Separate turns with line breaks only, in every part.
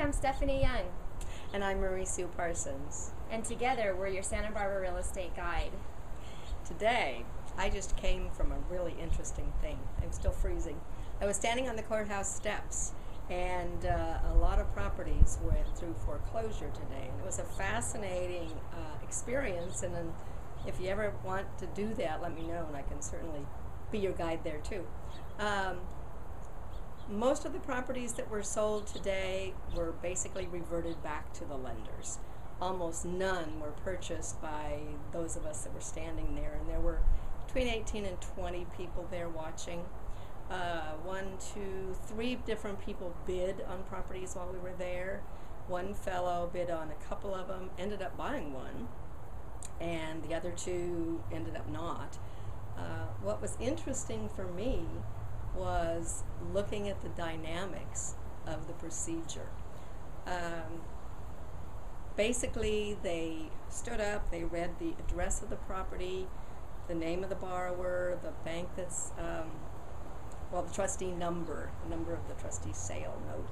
I'm Stephanie Young.
And I'm Marie Sue Parsons.
And together we're your Santa Barbara Real Estate Guide.
Today, I just came from a really interesting thing. I'm still freezing. I was standing on the courthouse steps, and a lot of properties went through foreclosure today. And it was a fascinating experience, and then if you ever want to do that, let me know, and I can certainly be your guide there too. Most of the properties that were sold today were basically reverted back to the lenders. Almost none were purchased by those of us that were standing there, and there were between 18 and 20 people there watching. 3 different people bid on properties while we were there. One fellow bid on a couple of them, ended up buying one, and the other 2 ended up not. What was interesting for me was looking at the dynamics of the procedure. Basically, they stood up, they read the address of the property, the name of the borrower, the bank that's, the trustee number, the number of the trustee's sale note.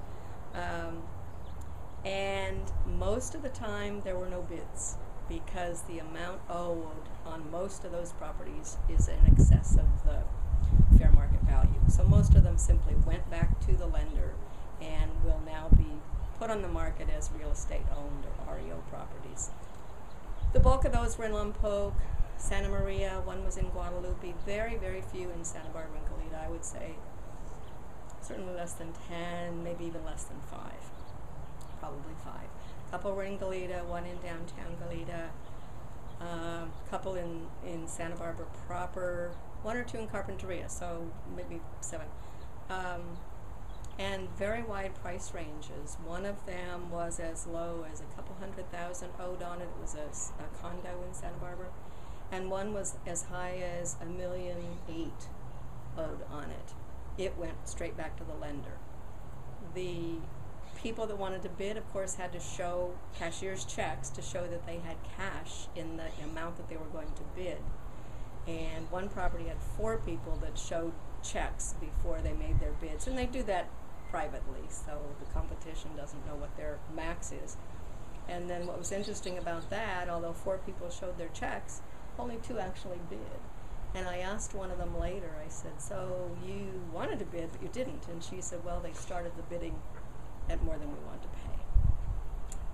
And most of the time there were no bids because the amount owed on most of those properties is in excess of the fair market value. So most of them simply went back to the lender and will now be put on the market as real estate owned or REO properties. The bulk of those were in Lompoc, Santa Maria, one was in Guadalupe, very, very few in Santa Barbara and Goleta, I would say. Certainly less than 10, maybe even less than 5. Probably 5. A couple were in Goleta, one in downtown Goleta, a couple in Santa Barbara proper, 1 or 2 in Carpinteria, so maybe 7. And very wide price ranges. One of them was as low as a couple $100,000 owed on it. It was a condo in Santa Barbara. And one was as high as $1.8 million owed on it. It went straight back to the lender. The people that wanted to bid, of course, had to show cashier's checks to show that they had cash in the amount that they were going to bid. And one property had 4 people that showed checks before they made their bids, and they do that privately, so the competition doesn't know what their max is. And then what was interesting about that, although 4 people showed their checks, only 2 actually bid. And I asked one of them later, I said, so you wanted to bid, but you didn't. And she said, well, they started the bidding at more than we wanted to pay.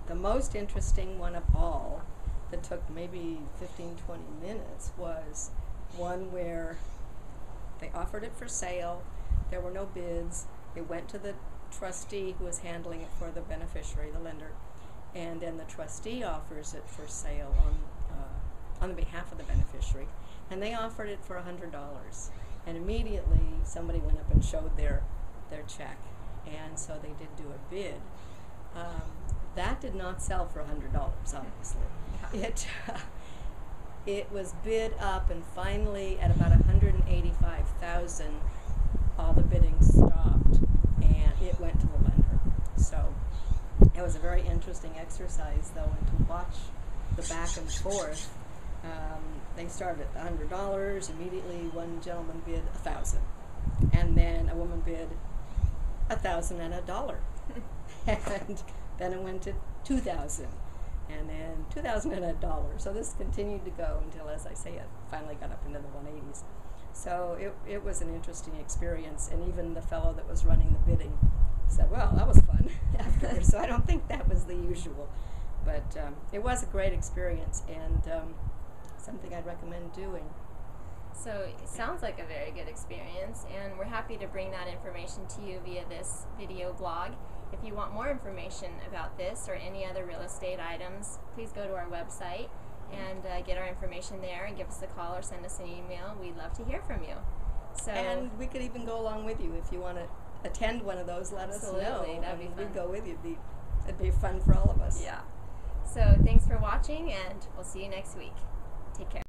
The most interesting one of all that took maybe 15, 20 minutes was one where they offered it for sale, there were no bids, they went to the trustee who was handling it for the beneficiary, the lender, and then the trustee offers it for sale on behalf of the beneficiary, and they offered it for $100, and immediately somebody went up and showed their check, and so they did do a bid. That did not sell for $100, obviously. It was bid up, and finally at about $185,000, all the bidding stopped, and it went to the lender. So it was a very interesting exercise, though, and to watch the back and forth. They started at $100. Immediately, one gentleman bid $1,000, and then a woman bid $1,000 and $1, and then it went to $2,000. And then $2,000 and $1. So this continued to go until, as I say, it finally got up into the 180s. So it was an interesting experience, and even the fellow that was running the bidding said, well, that was fun afterwards. So I don't think that was the usual. But it was a great experience, and something I'd recommend doing.
So it sounds like a very good experience, and we're happy to bring that information to you via this video blog. If you want more information about this or any other real estate items, please go to our website and get our information there, and give us a call or send us an email. We'd love to hear from you. So,
and we could even go along with you if you want to attend one of those. Let us know.
That'd be fun.
We'd go with you. It'd be fun for all of us.
Yeah. So thanks for watching, and we'll see you next week. Take care.